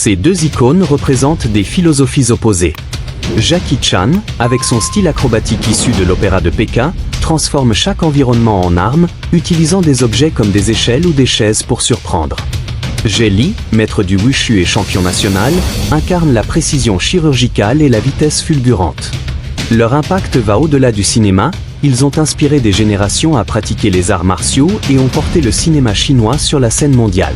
Ces deux icônes représentent des philosophies opposées. Jackie Chan, avec son style acrobatique issu de l'opéra de Pékin, transforme chaque environnement en arme, utilisant des objets comme des échelles ou des chaises pour surprendre. Jet Li, maître du wushu et champion national, incarne la précision chirurgicale et la vitesse fulgurante. Leur impact va au-delà du cinéma, ils ont inspiré des générations à pratiquer les arts martiaux et ont porté le cinéma chinois sur la scène mondiale.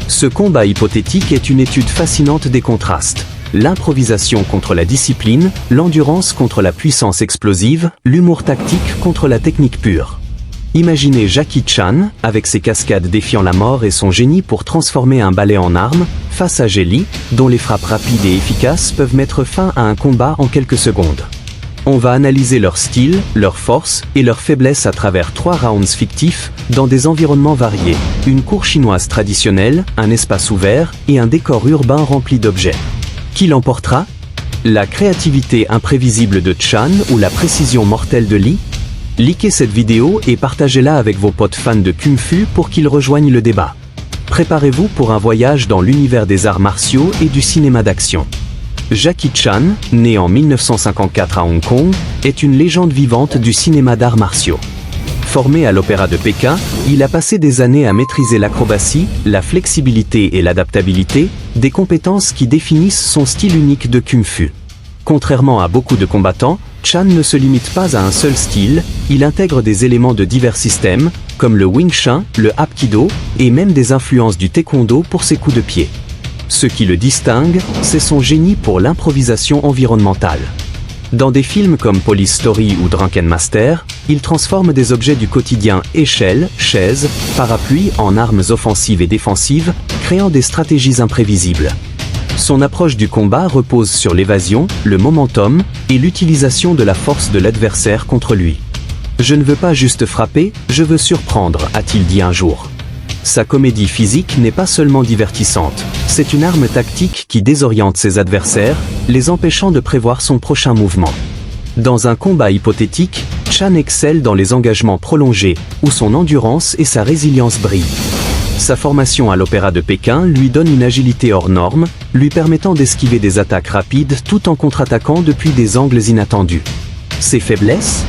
Ce combat hypothétique est une étude fascinante des contrastes. L'improvisation contre la discipline, l'endurance contre la puissance explosive, l'humour tactique contre la technique pure. Imaginez Jackie Chan, avec ses cascades défiant la mort et son génie pour transformer un balai en arme, face à Jet Li, dont les frappes rapides et efficaces peuvent mettre fin à un combat en quelques secondes. On va analyser leur style, leurs forces et leurs faiblesses à travers 3 rounds fictifs, dans des environnements variés, une cour chinoise traditionnelle, un espace ouvert et un décor urbain rempli d'objets. Qui l'emportera? La créativité imprévisible de Chan ou la précision mortelle de Li? Likez cette vidéo et partagez-la avec vos potes fans de Kung Fu pour qu'ils rejoignent le débat. Préparez-vous pour un voyage dans l'univers des arts martiaux et du cinéma d'action. Jackie Chan, né en 1954 à Hong Kong, est une légende vivante du cinéma d'arts martiaux. Formé à l'opéra de Pékin, il a passé des années à maîtriser l'acrobatie, la flexibilité et l'adaptabilité, des compétences qui définissent son style unique de Kung Fu. Contrairement à beaucoup de combattants, Chan ne se limite pas à un seul style, il intègre des éléments de divers systèmes, comme le Wing Chun, le Hapkido, et même des influences du Taekwondo pour ses coups de pied. Ce qui le distingue, c'est son génie pour l'improvisation environnementale. Dans des films comme Police Story ou Drunken Master, il transforme des objets du quotidien, échelles, chaises, parapluies, en armes offensives et défensives, créant des stratégies imprévisibles. Son approche du combat repose sur l'évasion, le momentum et l'utilisation de la force de l'adversaire contre lui. « Je ne veux pas juste frapper, je veux surprendre », a-t-il dit un jour. Sa comédie physique n'est pas seulement divertissante, c'est une arme tactique qui désoriente ses adversaires, les empêchant de prévoir son prochain mouvement. Dans un combat hypothétique, Chan excelle dans les engagements prolongés, où son endurance et sa résilience brillent. Sa formation à l'opéra de Pékin lui donne une agilité hors norme, lui permettant d'esquiver des attaques rapides tout en contre-attaquant depuis des angles inattendus. Ses faiblesses ?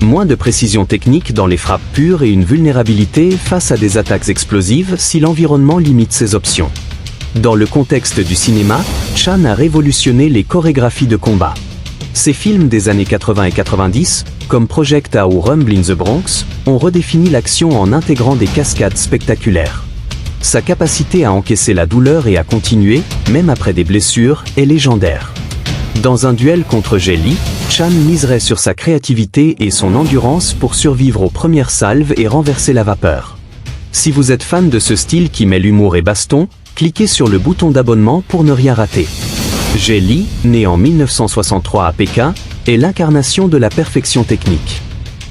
Moins de précision technique dans les frappes pures et une vulnérabilité face à des attaques explosives si l'environnement limite ses options. Dans le contexte du cinéma, Chan a révolutionné les chorégraphies de combat. Ses films des années 80 et 90, comme Project A ou Rumble in the Bronx, ont redéfini l'action en intégrant des cascades spectaculaires. Sa capacité à encaisser la douleur et à continuer, même après des blessures, est légendaire. Dans un duel contre Jet Li, Chan miserait sur sa créativité et son endurance pour survivre aux premières salves et renverser la vapeur. Si vous êtes fan de ce style qui mêle humour et baston, cliquez sur le bouton d'abonnement pour ne rien rater. Jet Li, né en 1963 à Pékin, est l'incarnation de la perfection technique.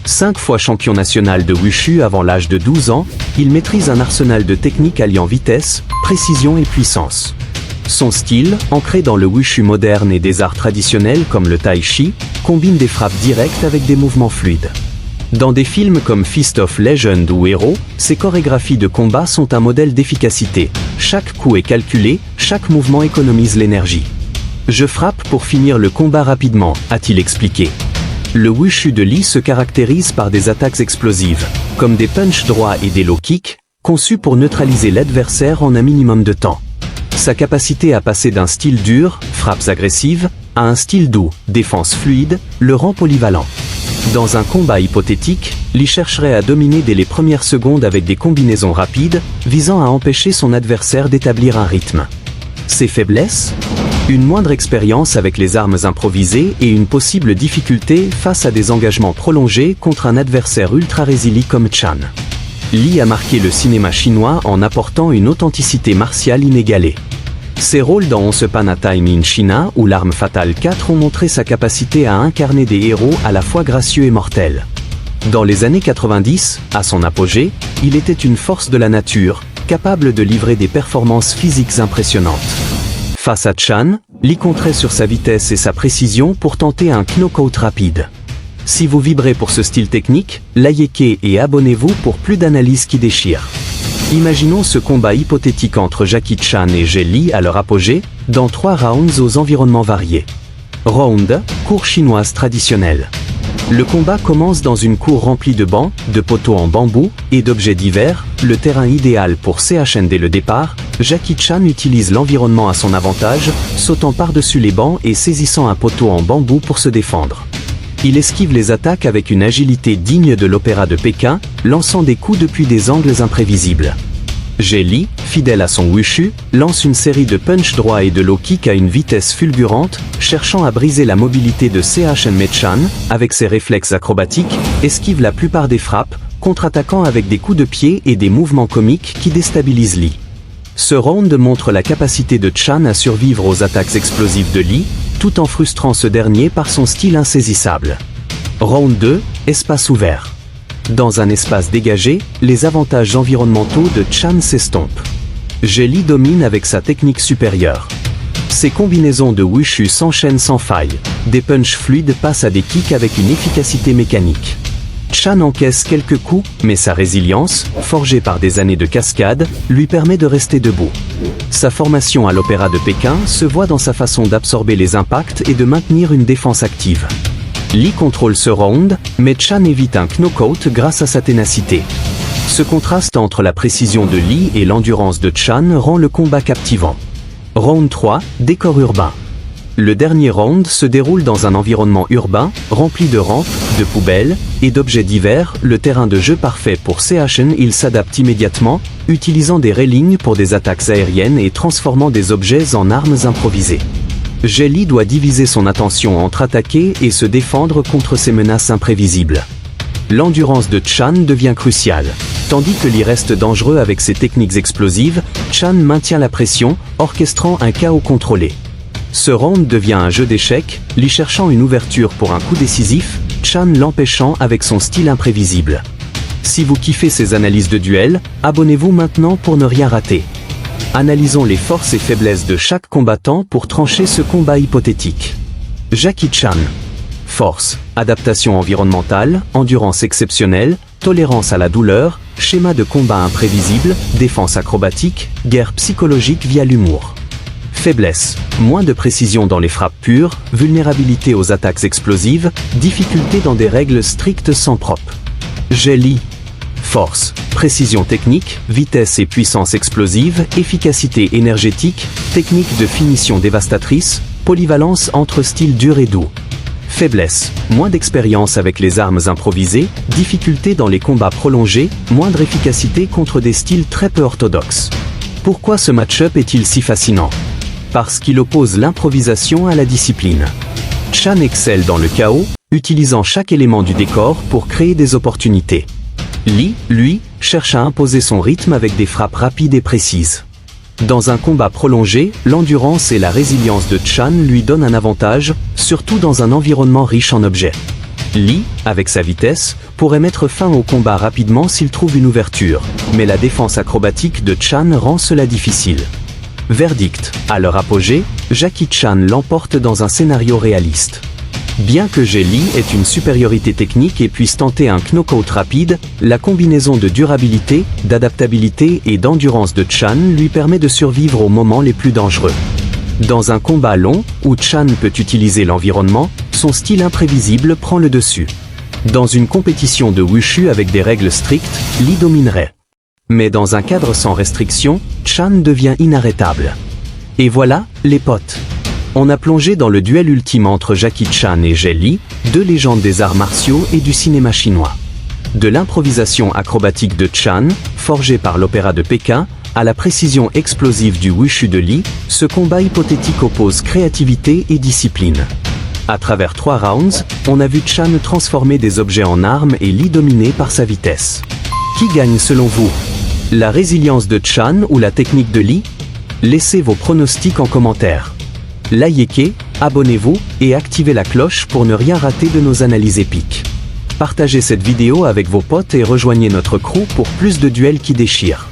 5 fois champion national de wushu avant l'âge de 12 ans, il maîtrise un arsenal de techniques alliant vitesse, précision et puissance. Son style, ancré dans le wushu moderne et des arts traditionnels comme le tai chi, combine des frappes directes avec des mouvements fluides. Dans des films comme Fist of Legend ou Hero, ses chorégraphies de combat sont un modèle d'efficacité. Chaque coup est calculé, chaque mouvement économise l'énergie. « Je frappe pour finir le combat rapidement », a-t-il expliqué. Le wushu de Li se caractérise par des attaques explosives, comme des punchs droits et des low kicks, conçus pour neutraliser l'adversaire en un minimum de temps. Sa capacité à passer d'un style dur, frappes agressives, à un style doux, défense fluide, le rend polyvalent. Dans un combat hypothétique, Li chercherait à dominer dès les premières secondes avec des combinaisons rapides, visant à empêcher son adversaire d'établir un rythme. Ses faiblesses ? Une moindre expérience avec les armes improvisées et une possible difficulté face à des engagements prolongés contre un adversaire ultra résilient comme Chan. Li a marqué le cinéma chinois en apportant une authenticité martiale inégalée. Ses rôles dans Once Upon a Time in China ou L'Arme Fatale 4 ont montré sa capacité à incarner des héros à la fois gracieux et mortels. Dans les années 90, à son apogée, il était une force de la nature, capable de livrer des performances physiques impressionnantes. Face à Chan, Li comptait sur sa vitesse et sa précision pour tenter un knockout rapide. Si vous vibrez pour ce style technique, likez et abonnez-vous pour plus d'analyses qui déchirent. Imaginons ce combat hypothétique entre Jackie Chan et Jet Li à leur apogée, dans 3 rounds aux environnements variés. Round, cour chinoise traditionnelle. Le combat commence dans une cour remplie de bancs, de poteaux en bambou et d'objets divers, le terrain idéal pour CHN dès le départ. Jackie Chan utilise l'environnement à son avantage, sautant par-dessus les bancs et saisissant un poteau en bambou pour se défendre. Il esquive les attaques avec une agilité digne de l'opéra de Pékin, lançant des coups depuis des angles imprévisibles. Jet Li, fidèle à son wushu, lance une série de punch droits et de low kick à une vitesse fulgurante, cherchant à briser la mobilité de CHN Chan, avec ses réflexes acrobatiques, esquive la plupart des frappes, contre-attaquant avec des coups de pied et des mouvements comiques qui déstabilisent Li. Ce round montre la capacité de Chan à survivre aux attaques explosives de Li, tout en frustrant ce dernier par son style insaisissable. Round 2, espace ouvert. Dans un espace dégagé, les avantages environnementaux de Chan s'estompent. Jet Li domine avec sa technique supérieure. Ses combinaisons de wushu s'enchaînent sans faille. Des punchs fluides passent à des kicks avec une efficacité mécanique. Chan encaisse quelques coups, mais sa résilience, forgée par des années de cascade, lui permet de rester debout. Sa formation à l'opéra de Pékin se voit dans sa façon d'absorber les impacts et de maintenir une défense active. Li contrôle ce round, mais Chan évite un knockout grâce à sa ténacité. Ce contraste entre la précision de Li et l'endurance de Chan rend le combat captivant. Round 3, décor urbain. Le dernier round se déroule dans un environnement urbain, rempli de rampes, de poubelles et d'objets divers. Le terrain de jeu parfait pour CHN. Il s'adapte immédiatement, utilisant des railings pour des attaques aériennes et transformant des objets en armes improvisées. Jet Li doit diviser son attention entre attaquer et se défendre contre ces menaces imprévisibles. L'endurance de Chan devient cruciale. Tandis que Li reste dangereux avec ses techniques explosives, Chan maintient la pression, orchestrant un chaos contrôlé. Ce round devient un jeu d'échecs, Li cherchant une ouverture pour un coup décisif, Chan l'empêchant avec son style imprévisible. Si vous kiffez ces analyses de duel, abonnez-vous maintenant pour ne rien rater. Analysons les forces et faiblesses de chaque combattant pour trancher ce combat hypothétique. Jackie Chan. Force, adaptation environnementale, endurance exceptionnelle, tolérance à la douleur, schéma de combat imprévisible, défense acrobatique, guerre psychologique via l'humour. Faiblesse, moins de précision dans les frappes pures, vulnérabilité aux attaques explosives, difficulté dans des règles strictes sans propre. Jet Li. Force, précision technique, vitesse et puissance explosive, efficacité énergétique, technique de finition dévastatrice, polyvalence entre style dur et doux. Faiblesse, moins d'expérience avec les armes improvisées, difficulté dans les combats prolongés, moindre efficacité contre des styles très peu orthodoxes. Pourquoi ce match-up est-il si fascinant? Parce qu'il oppose l'improvisation à la discipline. Chan excelle dans le chaos, utilisant chaque élément du décor pour créer des opportunités. Li, lui, cherche à imposer son rythme avec des frappes rapides et précises. Dans un combat prolongé, l'endurance et la résilience de Chan lui donnent un avantage, surtout dans un environnement riche en objets. Li, avec sa vitesse, pourrait mettre fin au combat rapidement s'il trouve une ouverture, mais la défense acrobatique de Chan rend cela difficile. Verdict, à leur apogée, Jackie Chan l'emporte dans un scénario réaliste. Bien que Jet Li ait une supériorité technique et puisse tenter un knockout rapide, la combinaison de durabilité, d'adaptabilité et d'endurance de Chan lui permet de survivre aux moments les plus dangereux. Dans un combat long, où Chan peut utiliser l'environnement, son style imprévisible prend le dessus. Dans une compétition de wushu avec des règles strictes, Li dominerait. Mais dans un cadre sans restriction, Chan devient inarrêtable. Et voilà, les potes. On a plongé dans le duel ultime entre Jackie Chan et Jet Li, deux légendes des arts martiaux et du cinéma chinois. De l'improvisation acrobatique de Chan, forgée par l'opéra de Pékin, à la précision explosive du wushu de Li, ce combat hypothétique oppose créativité et discipline. À travers 3 rounds, on a vu Chan transformer des objets en armes et Li dominer par sa vitesse. Qui gagne selon vous? La résilience de Chan ou la technique de Li? Laissez vos pronostics en commentaire. Likez, abonnez-vous et activez la cloche pour ne rien rater de nos analyses épiques. Partagez cette vidéo avec vos potes et rejoignez notre crew pour plus de duels qui déchirent.